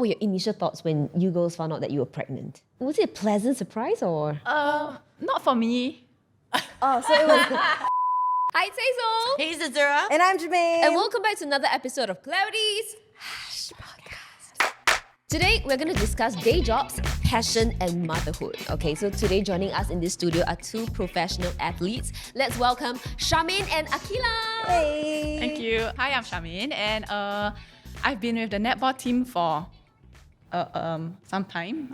were your initial thoughts when you girls found out that you were pregnant? Was it a pleasant surprise or? Not for me. Oh, so it was. Hi, Taisel! Hey, Azura. And I'm Charmaine. And welcome back to another episode of Clarity's Podcast. Today, we're going to discuss day jobs, passion, and motherhood. Okay, so today joining us in this studio are two professional athletes. Let's welcome Charmaine and Aqilah. Hey. Thank you. Hi, I'm Charmaine, and I've been with the netball team for some time.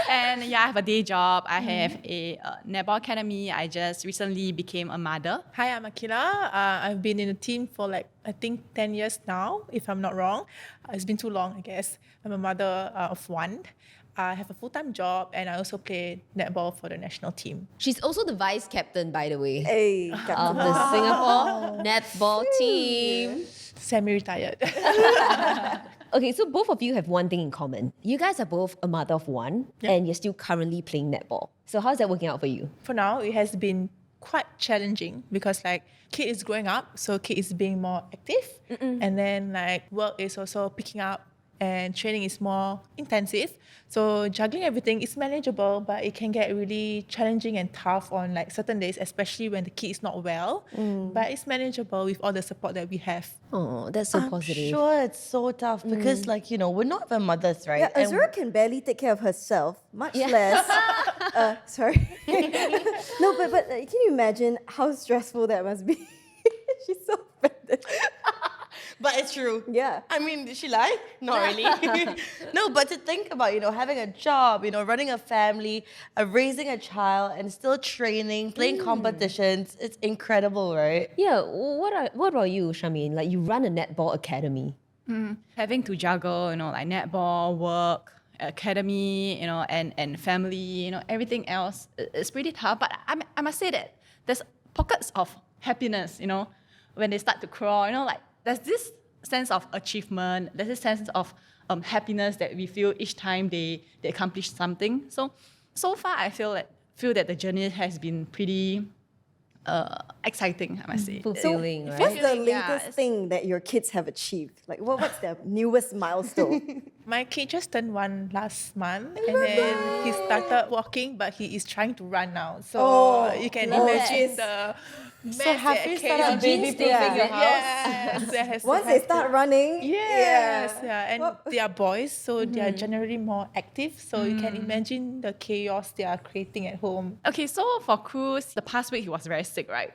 And yeah, I have a day job. I have a netball academy. I just recently became a mother. Hi, I'm Aqilah. I've been in the team for I think 10 years now, if I'm not wrong. It's been too long, I guess. I'm a mother of one. I have a full-time job and I also play netball for the national team. She's also the vice captain, by the way, Hey. of the Singapore netball team. Semi-retired. Okay, so both of you have one thing in common. You guys are both a mother of one, and you're still currently playing netball. So how's that working out for you? For now, it has been quite challenging because kid is growing up, so kid is being more active. And then work is also picking up and training is more intensive. So juggling everything is manageable, but it can get really challenging and tough on certain days, especially when the kid is not well. But it's manageable with all the support that we have. Oh, that's so I'm positive. sure it's so tough because, we're not even mothers, right? Yeah, And Azura can barely take care of herself, much less. Sorry. No, but can you imagine how stressful that must be? She's so offended. But it's true. Yeah. I mean, did she lie? Not really. No, but to think about, having a job, running a family, raising a child, and still training, playing competitions, it's incredible, right? Yeah, what about you, Charmaine? You run a netball academy. Having to juggle, netball, work, academy, and family, everything else. It's pretty tough. But I must say that there's pockets of happiness, when they start to crawl, there's this sense of achievement, there's this sense of happiness that we feel each time they accomplish something. So far, I feel that the journey has been pretty exciting, I must say. Fulfilling, right? What's the Fulfilling, latest yeah. thing that your kids have achieved? What's their newest milestone? My kid just turned 1 last month and then he started walking, but he is trying to run now. So you can imagine the So have you started baby-proofing your house? Yes. Once they start running, Yes, yeah. and they are boys, so they are generally more active. So you can imagine the chaos they are creating at home. Okay, so for Cruz, the past week he was very sick, right?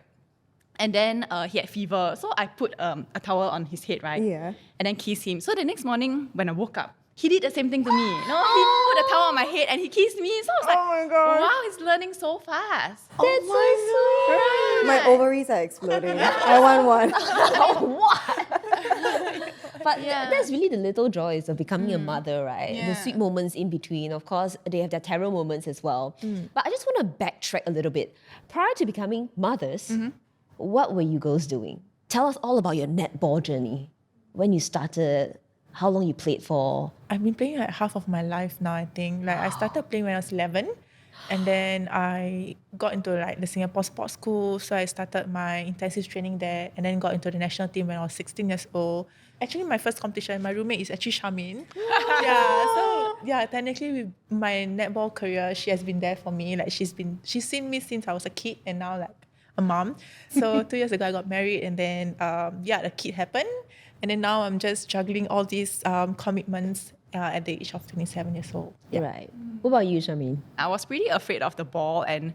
And then he had fever. So I put a towel on his head, right? Yeah. And then kissed him. So the next morning when I woke up, he did the same thing to me. He put a towel on my head and he kissed me. So I was like, Oh my God. wow, he's learning so fast. That's so sweet. Right. My ovaries are exploding. I want one. But that's really the little joys of becoming a mother, right? The Yeah. sweet moments in between. Of course, they have their terror moments as well. But I just want to backtrack a little bit. Prior to becoming mothers, what were you girls doing? Tell us all about your netball journey. When you started, how long you played for? I've been playing half of my life now, I think. I started playing when I was 11. And then I got into the Singapore sports school. So I started my intensive training there and then got into the national team when I was 16 years old. Actually, my first competition, my roommate is actually Charmaine. Technically with my netball career, she has been there for me. She's seen me since I was a kid and now a mom. So 2 years ago, I got married and then the kid happened. And then now I'm just juggling all these commitments at the age of 27 years old. Right. What about you, Charmaine? I was pretty afraid of the ball and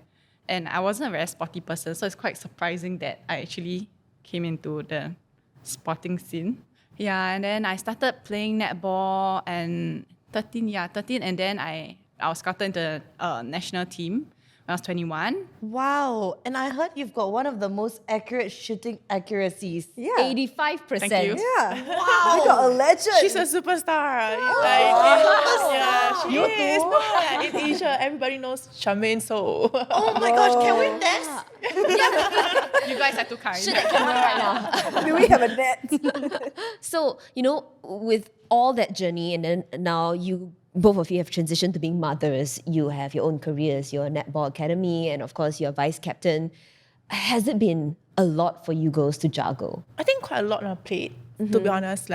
I wasn't a very sporty person. So it's quite surprising that I actually came into the sporting scene. Yeah, and then I started playing netball and 13, and then I was scouted into the national team when I was 21. Wow. And I heard you've got one of the most accurate shooting accuracies. Yeah. 85%. Thank you. Yeah. Wow. You got a legend. She's a superstar. She is. In Asia, everybody knows Charmaine, so... Oh my gosh, can we test? You guys are too kind. Should that camera right now? Do we have a net? So, with all that journey and then now both of you have transitioned to being mothers. You have your own careers, your netball academy, and of course, you're vice captain. Has it been a lot for you girls to juggle? I think quite a lot on our plate, to be honest.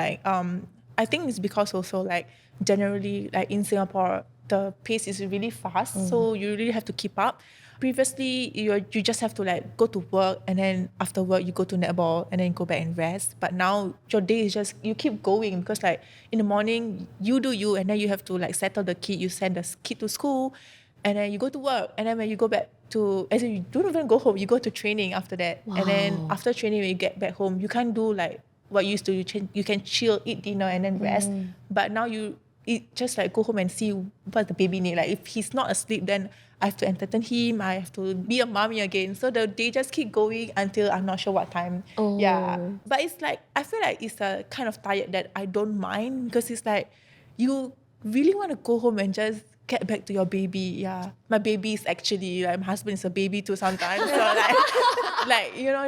I think it's because also like generally like in Singapore, the pace is really fast. So you really have to keep up. Previously, you just have to like go to work and then after work you go to netball and then go back and rest. But now your day is just, you keep going because like in the morning you do you and then you have to like settle the kid, you send the kid to school and then you go to work and then when you go back to, as in you don't even go home, you go to training after that. And then after training when you get back home, you can't do like what you used to, you can chill, eat dinner and then rest. But now you just like go home and see what the baby need. Like if he's not asleep, then I have to entertain him, I have to be a mommy again. So the day just keep going until I'm not sure what time. Yeah. But it's like, I feel like it's a kind of tired that I don't mind because it's like, you really want to go home and just get back to your baby. Yeah. My baby is actually, like my husband is a baby too sometimes. So like you know,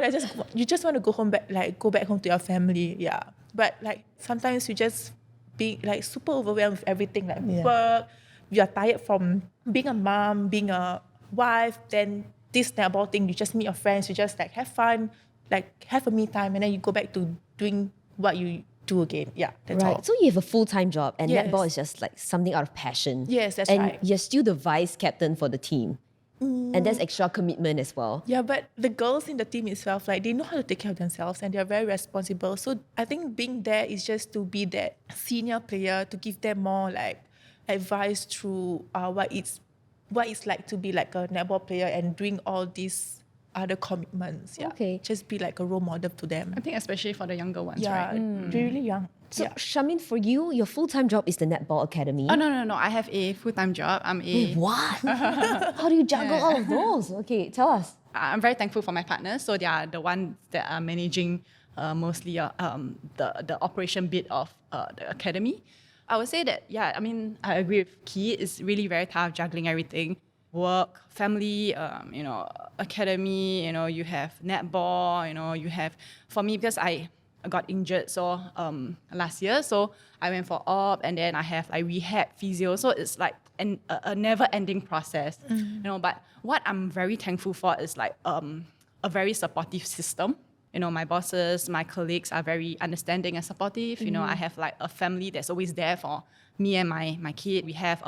you just want to go home go back home to your family. Yeah. But like sometimes you just be like super overwhelmed with everything, like work. You are tired from being a mom, being a wife, then this netball thing, you just meet your friends, you just like have fun, like have a me time, and then you go back to doing what you do again. Yeah, that's all. So you have a full-time job and Yes. netball is just like something out of passion. Yes, that's and right. you're still the vice captain for the team. And that's extra commitment as well. Yeah, but the girls in the team itself, like they know how to take care of themselves and they're very responsible. So I think being there is just to be that senior player, to give them more like advice through what it's like to be like a netball player and doing all these other commitments. Yeah. Okay. Just be like a role model to them. I think especially for the younger ones, Yeah, right? really young. So yeah. Charmaine, for you, your full-time job is the Netball Academy. Oh, no. I have a full-time job. I'm a... What? How do you juggle all of those? Okay, tell us. I'm very thankful for my partners. So they are the ones that are managing mostly the operation bit of the academy. I would say that, yeah, I mean, I agree with Ki. It's really very tough juggling everything. Work, family, academy, you have netball, you have, for me, because I got injured last year, so I went for op and then I have like rehab, physio, so it's like a never-ending process, But what I'm very thankful for is like a very supportive system. My bosses, my colleagues are very understanding and supportive. I have like a family that's always there for me and my kid. We have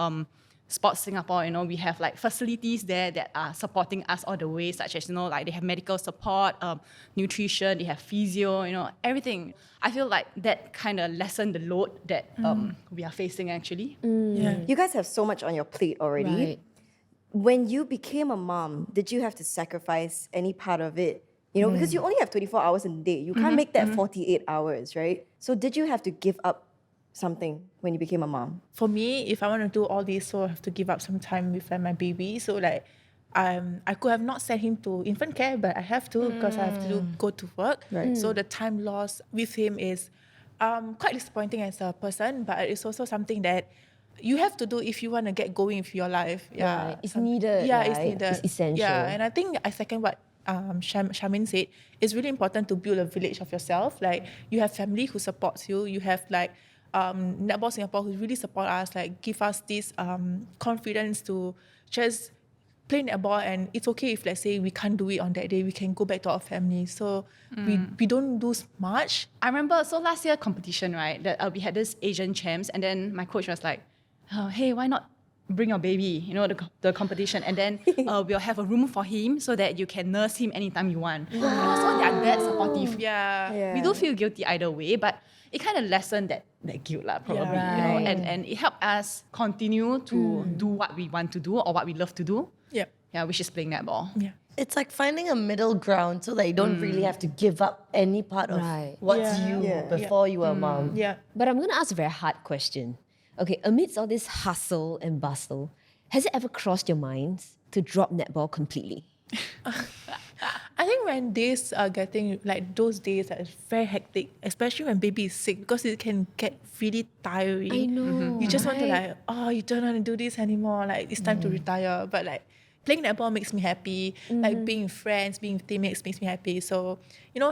Sports Singapore, we have like facilities there that are supporting us all the way, such as, like they have medical support, nutrition, they have physio, everything. I feel like that kind of lessened the load that we are facing actually. Yeah. You guys have so much on your plate already. Right. When you became a mom, did you have to sacrifice any part of it? Because you only have 24 hours in a day. You can't make that 48 hours, right? So did you have to give up something when you became a mom? For me, if I want to do all this, so I have to give up some time with my baby. So like, I could have not sent him to infant care, but I have to because I have to go to work. Right. So the time lost with him is quite disappointing as a person, but it's also something that you have to do if you want to get going with your life. Yeah, Right. It's needed, Yeah, it's right? needed. It's essential. Yeah, and I think I second what Charmaine said. It's really important to build a village of yourself. Like you have family who supports you. You have like Netball Singapore who really support us, like give us this confidence to just play netball, and it's okay if let's say we can't do it on that day, we can go back to our family. So we don't lose much. I remember, so last year competition, right, that we had this Asian champs, and then my coach was like, hey, why not bring your baby, the competition, and then we'll have a room for him so that you can nurse him anytime you want. So they are that supportive. Yeah. We do feel guilty either way, but it kind of lessened that guilt, probably, Yeah. Right. and it helped us continue to do what we want to do or what we love to do. Yep. Yeah, which is playing netball. Yeah. It's like finding a middle ground so that you don't really have to give up any part of Right. what's Yeah. you Yeah. before you were a mom. Yeah. But I'm going to ask a very hard question. Okay, amidst all this hustle and bustle, has it ever crossed your minds to drop netball completely? I think when days are getting, like those days are very hectic, especially when baby is sick, because it can get really tiring. I know, You just want to right? like, you don't want to do this anymore. Like it's time to retire. But like playing netball makes me happy. Like being with friends, being with teammates makes me happy. So,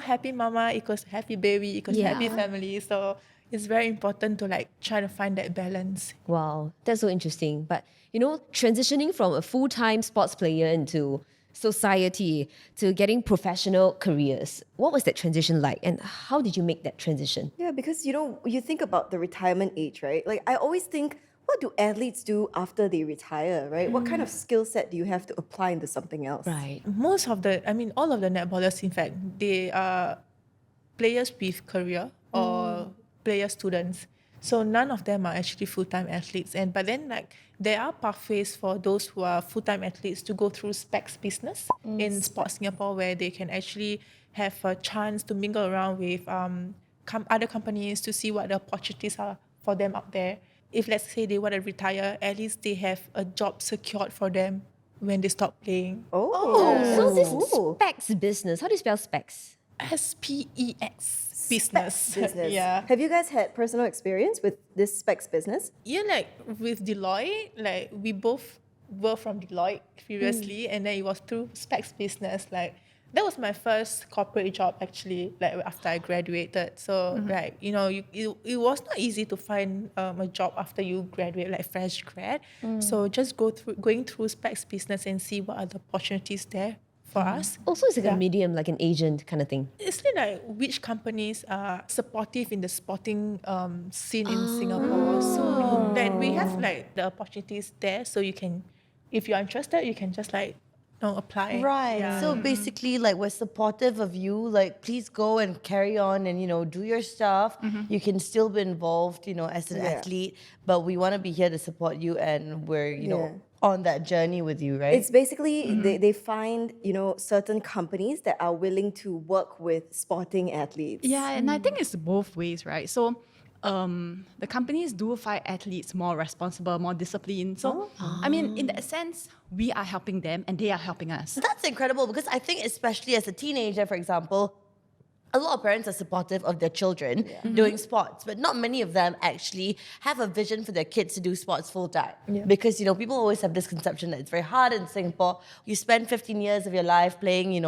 happy mama equals happy baby equals Yeah. happy family. So it's very important to like try to find that balance. Wow, that's so interesting. But, transitioning from a full-time sports player into society to getting professional careers. What was that transition like, and how did you make that transition? Yeah, because you think about the retirement age, right? Like I always think, what do athletes do after they retire, right? What kind of skill set do you have to apply into something else? Right. All of the netballers, in fact, they are players with career or player students. So none of them are actually full-time athletes. But then like there are pathways for those who are full-time athletes to go through specs business in Sport Singapore, where they can actually have a chance to mingle around with other companies to see what the opportunities are for them out there. If let's say they want to retire, at least they have a job secured for them when they stop playing. So this specs business, how do you spell specs? SPEX business. Yeah. Have you guys had personal experience with this specs business? Yeah, like with Deloitte, like we both were from Deloitte previously, and then it was through specs business. Like that was my first corporate job actually, like after I graduated. So like, it was not easy to find a job after you graduate, like fresh grad. So just going through specs business and see what are the opportunities there for us. Also, it's like a medium, like an agent kind of thing. It's like which companies are supportive in the sporting scene in Singapore. So that we have like the opportunities there. So you can, if you're interested, you can just like apply. Right. Yeah. So basically, like, we're supportive of you. Like, please go and carry on and, do your stuff. You can still be involved, as an athlete, but we want to be here to support you, and we're, on that journey with you, right? It's basically they find, certain companies that are willing to work with sporting athletes. Yeah, and I think it's both ways, right? So the companies do find athletes more responsible, more disciplined. So, I mean, in that sense, we are helping them and they are helping us. That's incredible, because I think especially as a teenager, for example, a lot of parents are supportive of their children doing sports, but not many of them actually have a vision for their kids to do sports full time. Because, people always have this conception that it's very hard in Singapore. You spend 15 years of your life playing,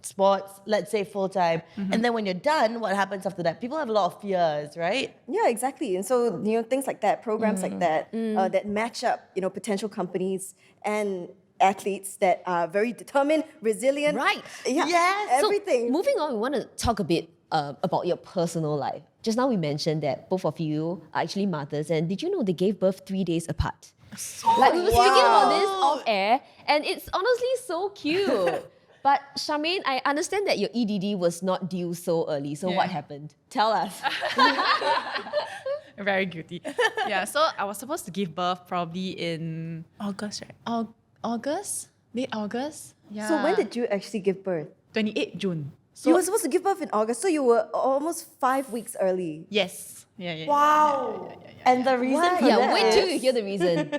sports, let's say full time. And then when you're done, what happens after that? People have a lot of fears, right? Yeah, exactly. And so, things like that, programs like that, that match up, potential companies and athletes that are very determined, resilient. Right. Yeah. Yes. Everything. So, moving on, we want to talk a bit about your personal life. Just now we mentioned that both of you are actually mothers, and did you know they gave birth 3 days apart? Like, we were speaking about this off air, and it's honestly so cute. But Charmaine, I understand that your EDD was not due so early. So what happened? Tell us. Very guilty. Yeah, so I was supposed to give birth probably in August, right? August? Late August? Yeah. So when did you actually give birth? 28 June. You were supposed to give birth in August, so you were almost 5 weeks early. Yes. Yeah. Wow. And the reason for that Yeah, wait till is- you hear the reason.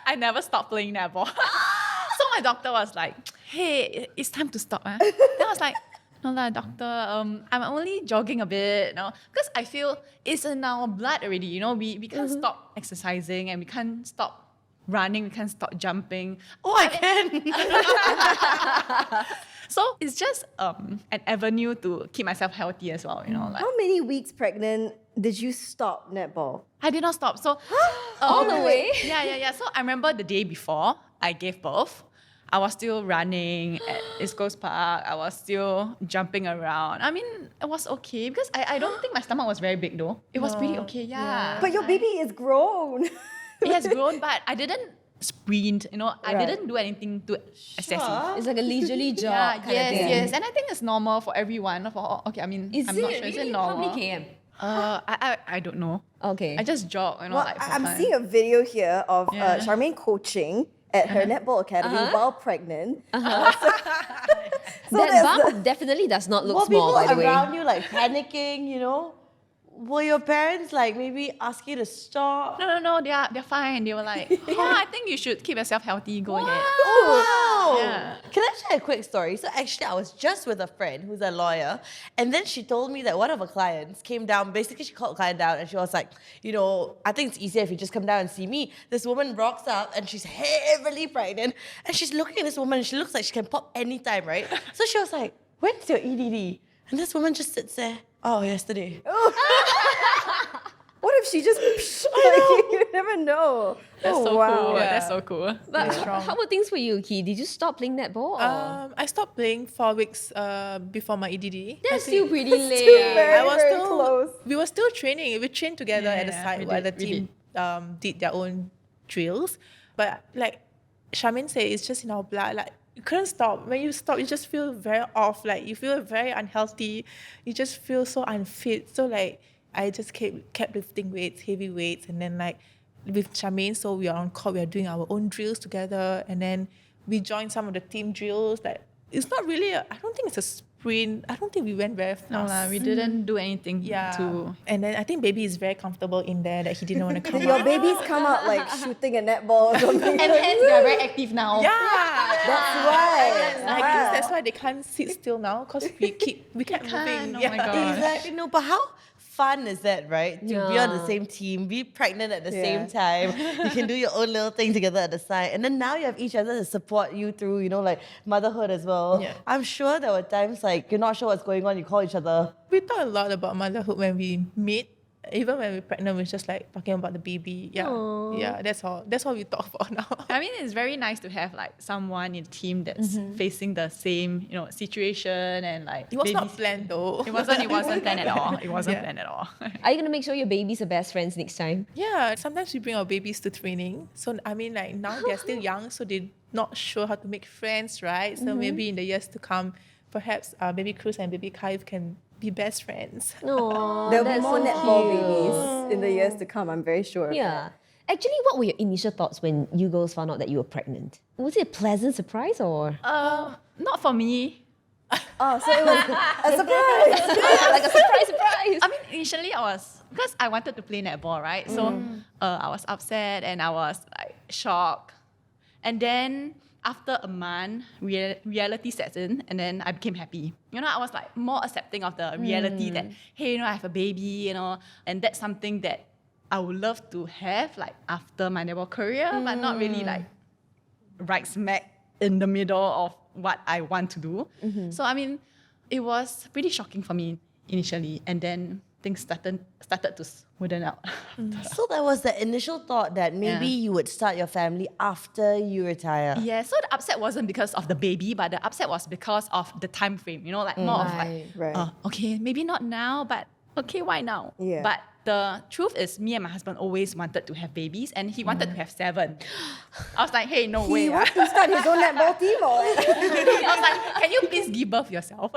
I never stopped playing netball. So my doctor was like, hey, it's time to stop. Then I was like, no lah, doctor, I'm only jogging a bit, because I feel it's in our blood already, we can't stop exercising, and we can't stop running, we can't stop jumping. Oh, I can. So it's just an avenue to keep myself healthy as well, like. How many weeks pregnant did you stop netball? I did not stop. So All the way? Yeah. So I remember the day before I gave birth, I was still running at East Coast Park. I was still jumping around. I mean, it was okay because I don't think my stomach was very big though. It was pretty okay, yeah. But your baby is grown. It has grown, but I didn't sprint, I didn't do anything too excessive. It's like a leisurely jog Yeah, kind of thing. yes. And I think it's normal for everyone. Okay, I mean, Is I'm it not sure. Is really? it How normal? many km? I don't know. Okay. I just jog, Well, like for I'm fun. seeing a video here of Yeah. Charmaine coaching at her netball academy while pregnant. That bump definitely does not look Were small, people by the way. around you like panicking, Were your parents like maybe ask you to stop? No, they're fine. They were like, I think you should keep yourself healthy. Go ahead. Oh, wow. Yeah. Can I share a quick story? So actually, I was just with a friend who's a lawyer, and then she told me that one of her clients came down. Basically, she called a client down, and she was like, I think it's easier if you just come down and see me. This woman rocks up, and she's heavily pregnant, and she's looking at this woman, and she looks like she can pop anytime, right? So she was like, when's your EDD? And this woman just sits there. Oh, yesterday. What if she just you never know. That's so cool. Yeah. That's so cool. But strong. how about things for you, Ki? Did you stop playing netball? Or? I stopped playing 4 weeks before my EDD. That's still pretty late. very, I was very still close. We were still training. We trained together at the Yeah, side we while the did, we team did their own drills. But like Charmaine said, it's just in our blood. Like you couldn't stop. When you stop, you just feel very off. Like you feel very unhealthy. You just feel so unfit. So like I just kept lifting weights, heavy weights, and then like with Charmaine, so we are on court. We are doing our own drills together, and then we joined some of the team drills. Like it's not really. I don't think it's a sprint. I don't think we went very fast. No lah, we didn't do anything to. And then I think baby is very comfortable in there that he didn't want to come Did your out. babies come out like shooting a netball or something? And hence we are very active now. Yeah, That's why. I guess that's why they can't sit still now because we kept moving. can't, oh my God. Exactly. No, but how fun is that, right? To be on the same team, be pregnant at the same time. You can do your own little thing together at the side. And then now you have each other to support you through, you know, like motherhood as well. Yeah. I'm sure there were times like you're not sure what's going on, you call each other. We talk a lot about motherhood when we meet. Even when we're pregnant, we're just like talking about the baby. Yeah, yeah. That's all. That's all we talk about now. I mean, it's very nice to have like someone in the team that's facing the same, situation and like. It was not babies- planned though. It wasn't planned at all. It wasn't Yeah. planned at all. Are you gonna make sure your babies are best friends next time? Yeah, sometimes we bring our babies to training. So I mean, like now they're still young, so they're not sure how to make friends, right? So maybe in the years to come, perhaps baby Cruz and baby Kai can be best friends. No, There'll be more netball babies in the years to come, I'm very sure. of Yeah. Actually, what were your initial thoughts when you girls found out that you were pregnant? Was it a pleasant surprise or Not for me. that. Oh, so it was a surprise. like a surprise? I mean, initially I was, because I wanted to play netball, right? So I was upset and I was like shocked. And then after a month, reality sets in and then I became happy. I was like more accepting of the reality that, hey, I have a baby, and that's something that I would love to have like after my netball career, but not really like right smack in the middle of what I want to do. So I mean, it was pretty shocking for me initially, and then things started to smoothen out. So that was the initial thought that maybe you would start your family after you retire. Yeah, so the upset wasn't because of the baby, but the upset was because of the time frame, like more of like, Right. okay, maybe not now, but okay, why now? Yeah. But the truth is, me and my husband always wanted to have babies, and he wanted to have 7. I was like, hey, no He way. wants to start his own netball team or what? I was like, can you please give birth yourself?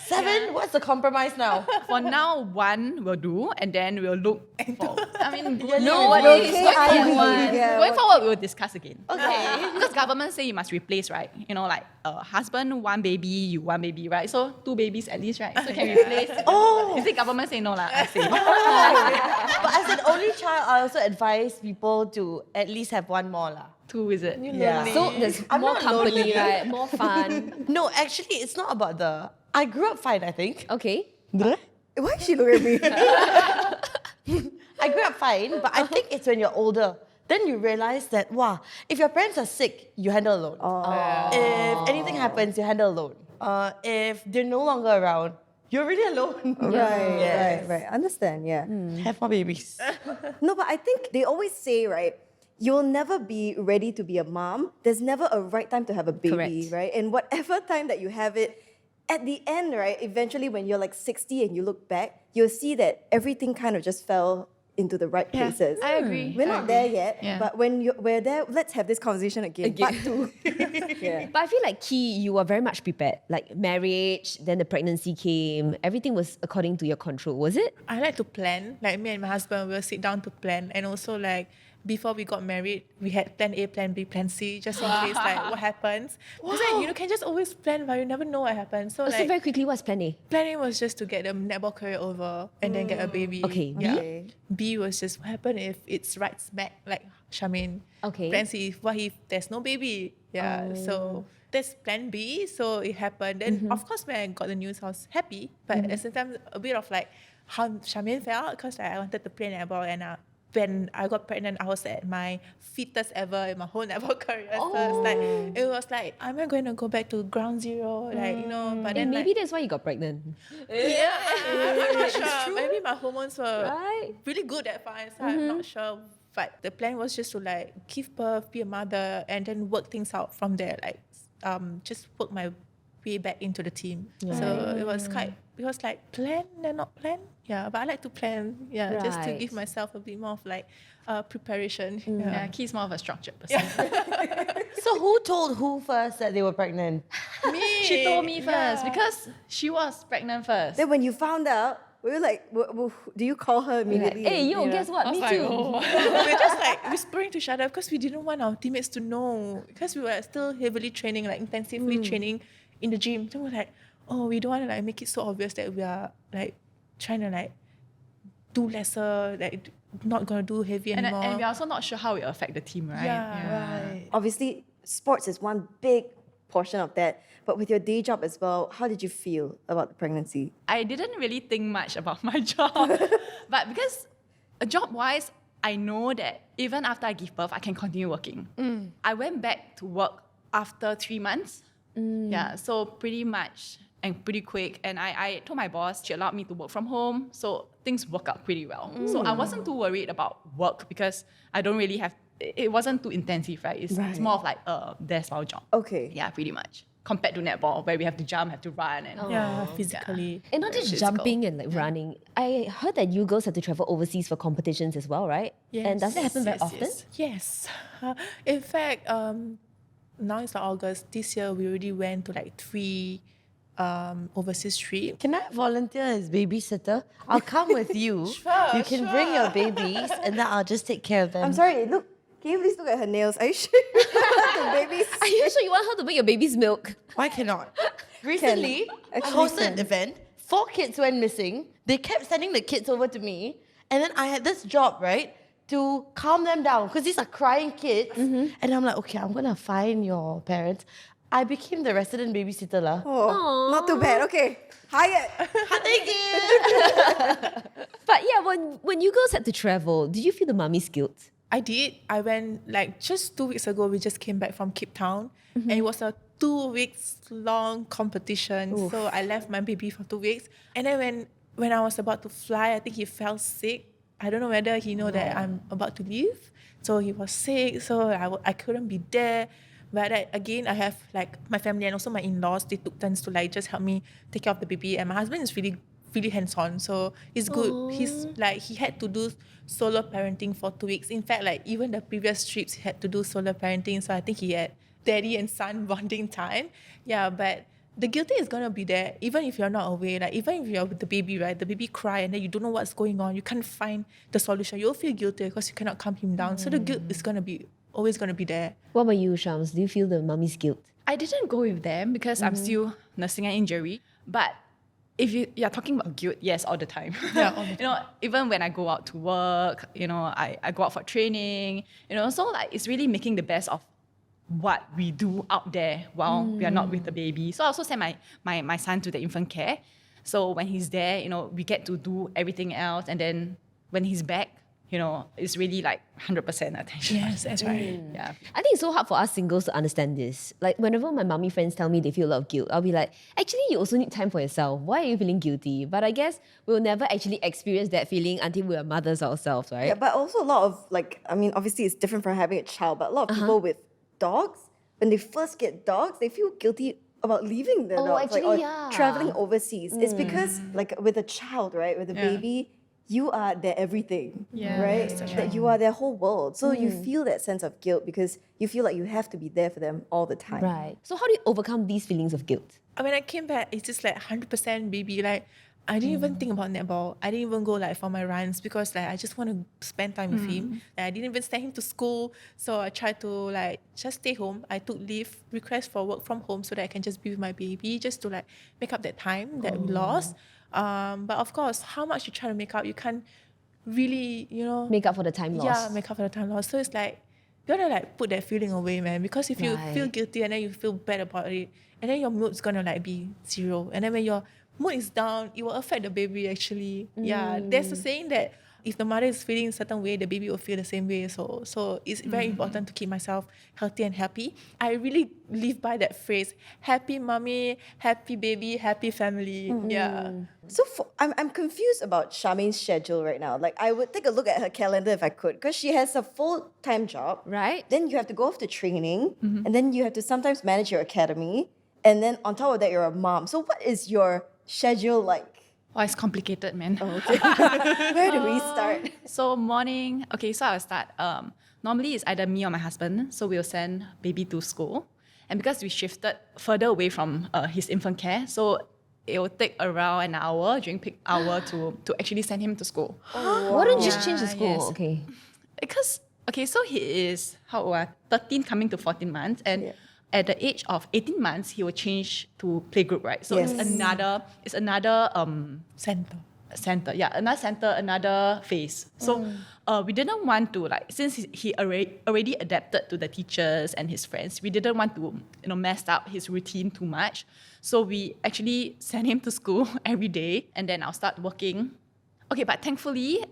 7? What's the compromise now? For now, 1 will do, and then we'll look for. I mean, No, Okay, it's not I yet one. yeah, going what- forward, we will discuss again. Okay. Because government say you must replace, right? Like husband, 1 baby, you 1 baby, right? So 2 babies at least, right? So can replace. You think government say no lah? I say. But as an only child, I also advise people to at least have 1 more lah. 2 is it? Yeah. So there's I'm more not company, lonely. right? More fun. No, actually, it's not about the. I grew up fine, I think. Okay. Why is she looking at me? I grew up fine, but I think it's when you're older. Then you realize that, wow, if your parents are sick, you handle alone. If anything happens, you handle alone. If they're no longer around, you're really alone. Right. Understand, yeah. Have more babies. No, but I think they always say, right, you'll never be ready to be a mom. There's never a right time to have a baby, Correct. right? And whatever time that you have it, at the end, right, eventually when you're like 60 and you look back, you'll see that everything kind of just fell into the right places. I agree. We're not there yet, Yeah. but when we're there, let's have this conversation again. Part 2. Yeah. But I feel like Ki, you were very much prepared. Like marriage, then the pregnancy came. Everything was according to your control, was it? I like to plan. Like me and my husband will sit down to plan, and also like before we got married, we had plan A, plan B, plan C, just in case like what happens. Because like, you can just always plan, but you never know what happens. So So like very quickly, what's plan A? planning was just to get the netball career over and then get a baby. Okay, B? Yeah. Okay. B was just what happened if it's right smack like Charmaine. Okay. Plan C, what if there's no baby? Yeah. So that's plan B. So it happened. Then of course when I got the news, I was happy, but at the same time a bit of like how Charmaine felt because like, I wanted to play netball and when I got pregnant, I was at my fittest ever in my whole netball career. So it was like, am I going to go back to ground zero? Like, you know, but then And maybe that's why you got pregnant. yeah, I'm not sure. Maybe my hormones were Right. really good at first. I'm not sure. But the plan was just to like give birth, be a mother, and then work things out from there. Like just work my way back into the team. So it was like plan and not plan. Yeah, but I like to plan. Yeah, just to give Right. myself a bit more of like preparation. Yeah, Key's more of a structured person. So who told who first that they were pregnant? Me. She told me first because she was pregnant first. Then when you found out, we were like, do you call her immediately? Hey, yo, You know? guess what? I was Me like, too. oh. We're just like whispering to each other because we didn't want our teammates to know, because we were still heavily training, like intensively training in the gym. So we're like, oh, we don't want to like make it so obvious that we are like trying to like do lesser, like not gonna do heavy And anymore. we're also not sure how it will affect the team, right? Right. Obviously, sports is one big portion of that. But with your day job as well, how did you feel about the pregnancy? I didn't really think much about my job. But because job-wise, I know that even after I give birth, I can continue working. I went back to work after 3 months. Yeah, so pretty much and pretty quick. And I told my boss, she allowed me to work from home. So things worked out pretty well. So I wasn't too worried about work because I don't really have, it wasn't too intensive, right? It's more of like a desk bound job. Okay. Yeah, pretty much. Compared to netball, where we have to jump, have to run. And Yeah, physically. And not just Physical. jumping and like running. I heard that you girls have to travel overseas for competitions as well, right? And does that happen very often? Yes. In fact, now it's like August. This year, we already went to like 3 overseas trips. Can I volunteer as babysitter? I'll come with you. You can bring your babies and then I'll just take care of them. I'm sorry, look, can you please look at her nails? Are you sure you want the babies? Are you sure you want her to make your baby's milk? Why cannot? Recently, I Actually hosted can. an event. 4 kids went missing. They kept sending the kids over to me. And then I had this job, right, to calm them down because these are crying kids. And I'm like, okay, I'm going to find your parents. I became the resident babysitter. lah. Oh, not too bad. Okay. Hired. Thank you. But yeah, when you girls had to travel, did you feel the mummy's guilt? I did. I went like just 2 weeks ago. We just came back from Cape Town, and it was a 2 weeks long competition. So I left my baby for 2 weeks, and then when I was about to fly, I think he fell sick. I don't know whether he know that I'm about to leave. So he was sick. So I couldn't be there. But again, I have like my family and also my in-laws. They took turns to like just help me take care of the baby, and my husband is really hands-on, so he's good. He's like, he had to do solo parenting for 2 weeks. In fact, like even the previous trips he had to do solo parenting, so I think he had daddy and son bonding time. Yeah, but the guilty is gonna be there even if you're not away. Like even if you're with the baby, right, the baby cry and then you don't know what's going on, you can't find the solution, you'll feel guilty because you cannot calm him down. So the guilt is always gonna be there. What about you, Shams? Do you feel the mummy's guilt? I didn't go with them because I'm still nursing an injury. But if you're talking about guilt, yes, all the time. Yeah, all the You know, even when I go out to work, you know, I go out for training, you know, so like it's really making the best of what we do out there while we are not with the baby. So I also send my son to the infant care. So when he's there, you know, we get to do everything else. And then when he's back, you know, it's really like 100% attention. Yes, that's right. Yeah. I think it's so hard for us singles to understand this. Like whenever my mummy friends tell me they feel a lot of guilt, I'll be like, actually you also need time for yourself. Why are you feeling guilty? But I guess we'll never actually experience that feeling until we are mothers ourselves, right? Yeah, but also a lot of like, I mean, obviously it's different from having a child, but a lot of people with dogs, when they first get dogs, they feel guilty about leaving their dogs, actually, or yeah. traveling overseas. It's because like with a child, right, with a baby, you are their everything, Yeah, right? that's That you are their whole world. So you feel that sense of guilt because you feel like you have to be there for them all the time. Right. So how do you overcome these feelings of guilt? When I came back, it's just like 100% baby. Like I didn't even think about netball. I didn't even go like for my runs because like I just want to spend time with him. And I didn't even send him to school. So I tried to like just stay home. I took leave, request for work from home so that I can just be with my baby, just to like make up that time that we lost. But of course, how much you try to make up, you can't really, you know, Make up for the time lost. yeah, make up for the time lost. So it's like you gotta like put that feeling away, man. Because if you feel Right. guilty and then you feel bad about it, and then your mood's gonna like be 0. And then when your mood is down, it will affect the baby actually. Yeah, there's a saying that if the mother is feeling a certain way, the baby will feel the same way. So it's very important to keep myself healthy and happy. I really live by that phrase: happy mommy, happy baby, happy family. Yeah. So I'm confused about Charmaine's schedule right now. Like, I would take a look at her calendar if I could, because she has a full-time job. Right. Then you have to go off to training, and then you have to sometimes manage your academy, and then on top of that, you're a mom. So what is your schedule like? Oh, it's complicated, man. Okay. Where do we start? So morning, okay, so I'll start. Normally it's either me or my husband. So we'll send baby to school. And because we shifted further away from his infant care, so it will take around an hour during peak hour to actually send him to school. Why don't you just change the school? yes. Okay. Because, okay, so he is, how old? 13 coming to 14 months. And at the age of 18 months, he will change to playgroup, right? So Yes. it's another Center. center, another center, another phase. So we didn't want to, like, since he already adapted to the teachers and his friends, we didn't want to mess up his routine too much. So we actually send him to school every day, and then I'll start working. Okay, but thankfully,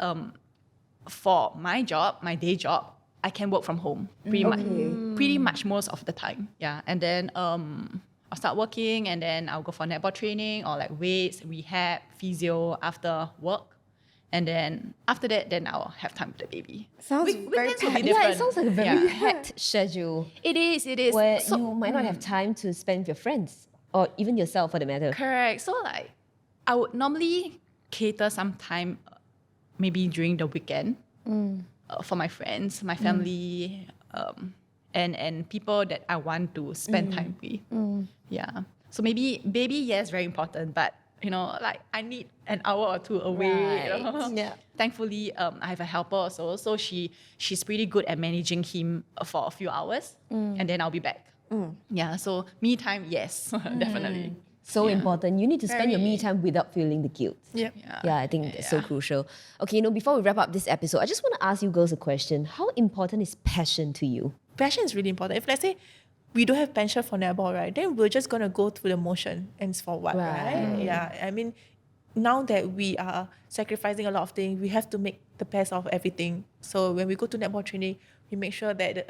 for my job, my day job, I can work from home pretty much most of the time. Yeah, and then I'll start working, and then I'll go for netball training or like weights, rehab, physio after work. And then after that, then I'll have time with the baby. Sounds very Weekends will be packed. Yeah, it different. sounds like a very Yeah. packed schedule It is. where So- you might not have time to spend with your friends or even yourself for the matter. Correct. So like, I would normally cater some time, maybe during the weekend, for my friends, my family, and people that I want to spend time with. Yeah. So maybe baby, yes, very important, but like I need an hour or two away. Right. Thankfully, I have a helper also, so she's pretty good at managing him for a few hours, and then I'll be back. Yeah. So me time, yes, definitely. So important. You need to spend your me Very- time without feeling the guilt. Yeah. Yeah, I think that's so crucial. Okay, before we wrap up this episode, I just want to ask you girls a question. How important is passion to you? Passion is really important. If let's say we don't have passion for netball, right, then we're just gonna go through the motion and it's for what, right? Yeah. I mean, now that we are sacrificing a lot of things, we have to make the best of everything. So when we go to netball training, we make sure that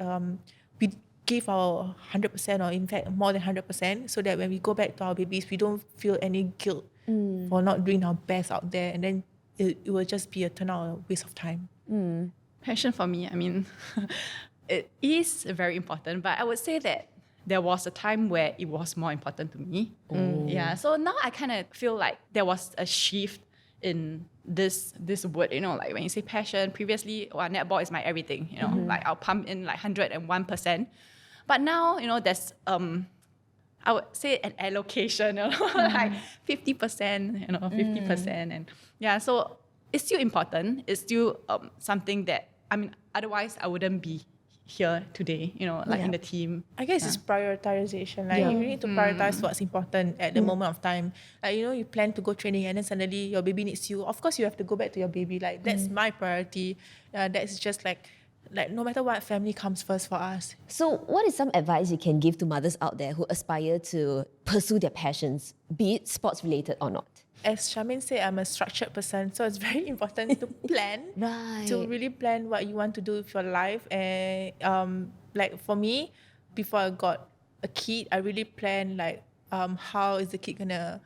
we give our 100% or in fact more than 100%, so that when we go back to our babies, we don't feel any guilt for not doing our best out there, and then it will just be a waste of time. Passion for me, I mean, it is very important, but I would say that there was a time where it was more important to me. Yeah, so now I kind of feel like there was a shift in this word, like when you say passion, previously, netball is my everything, like I'll pump in like 101%. But now, there's, I would say an allocation, like 50%, 50%. And yeah, so it's still important. It's still something that, I mean, otherwise I wouldn't be here today, like in the team. I guess it's prioritization. Like you need to prioritize what's important at the moment of time. Like you plan to go training and then suddenly your baby needs you. Of course, you have to go back to your baby. Like that's my priority. That's just like no matter what, family comes first for us. So, what is some advice you can give to mothers out there who aspire to pursue their passions, be it sports related or not? As Charmaine said, I'm a structured person, so it's very important to plan. Right. To really plan what you want to do with your life. And like for me, before I got a kid, I really planned like how is the kid gonna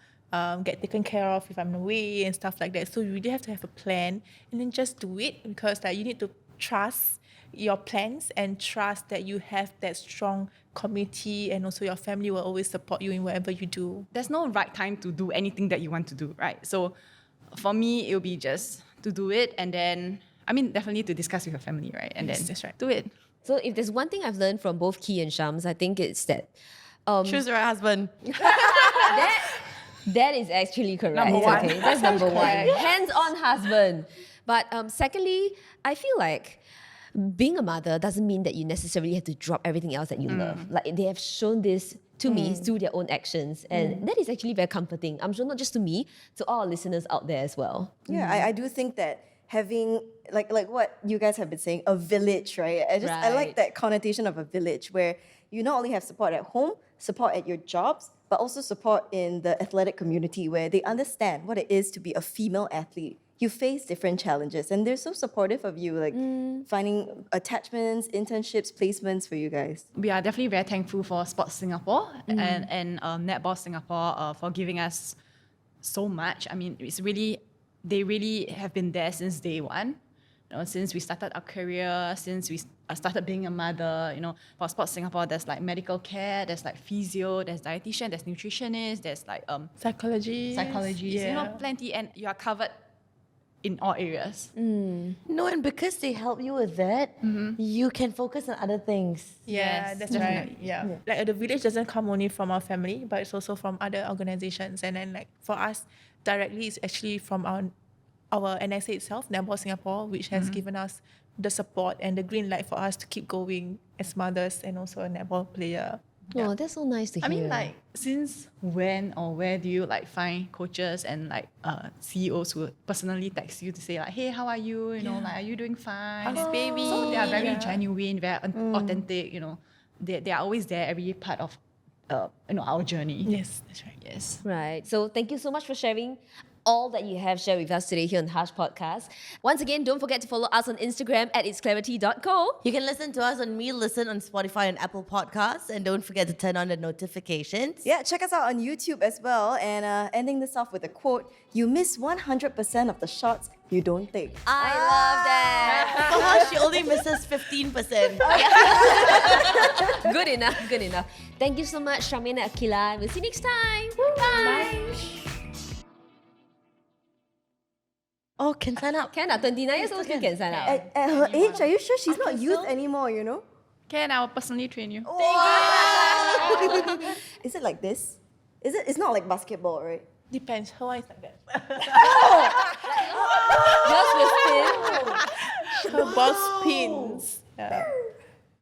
get taken care of if I'm away and stuff like that. So you really have to have a plan and then just do it, because you need to trust your plans and trust that you have that strong community, and also your family will always support you in whatever you do. There's no right time to do anything that you want to do, right? So for me, it'll be just to do it, and then, I mean, definitely to discuss with your family, right? And Yes, then that's right. do it. So, if there's one thing I've learned from both Key and Shams, I think it's that Choose the right husband. that is actually correct. Number one. Okay, that's number one. Hands-on husband. But secondly, I feel like being a mother doesn't mean that you necessarily have to drop everything else that you love. Like they have shown this to me through their own actions, and that is actually very comforting. I'm sure not just to me, to all our listeners out there as well. Yeah, I do think that having like what you guys have been saying, a village, right? I Right. like that connotation of a village where you not only have support at home, support at your jobs, but also support in the athletic community where they understand what it is to be a female athlete you face different challenges, and they're so supportive of you, like finding attachments, internships, placements for you guys. We are definitely very thankful for Sports Singapore and Netball Singapore for giving us so much. I mean, they really have been there since day one. Since we started our career, since we started being a mother, for Sports Singapore, there's like medical care, there's like physio, there's dietitian, there's nutritionist, there's like Psychology. plenty, and you are covered in all areas. No, and because they help you with that, you can focus on other things. Yeah, Yes, that's definitely. right. Yeah. Like the village doesn't come only from our family, but it's also from other organizations. And then like for us directly, it's actually from our NSA itself, Netball Singapore, which has given us the support and the green light for us to keep going as mothers and also a netball player. Oh, that's so nice to hear. I mean, like, since when or where do you like find coaches and like CEOs who personally text you to say like, hey, how are you? Like, are you doing fine? How's baby? So they are very genuine, very authentic. They are always there every part of our journey. Yes, that's right. Yes. Right. So thank you so much for sharing all that you have shared with us today here on Hush Podcast. Once again, don't forget to follow us on Instagram at itsclarity.co. You can listen to us on Me Listen on Spotify and Apple Podcasts, and don't forget to turn on the notifications. Yeah, check us out on YouTube as well. And ending this off with a quote: "You miss 100% of the shots you don't take." I love that. For her, she only misses 15%. Good enough, good enough. Thank you so much, Charmaine and Aqilah. We'll see you next time. Bye. Oh, can sign up. Can 29 years old still can sign up. At her age, are you sure she's not think youth so. anymore, Can I will personally train you? Is it like this? It's not like basketball, right? Depends. Her one is like that. Yours will spin. Her ball spins. Yeah.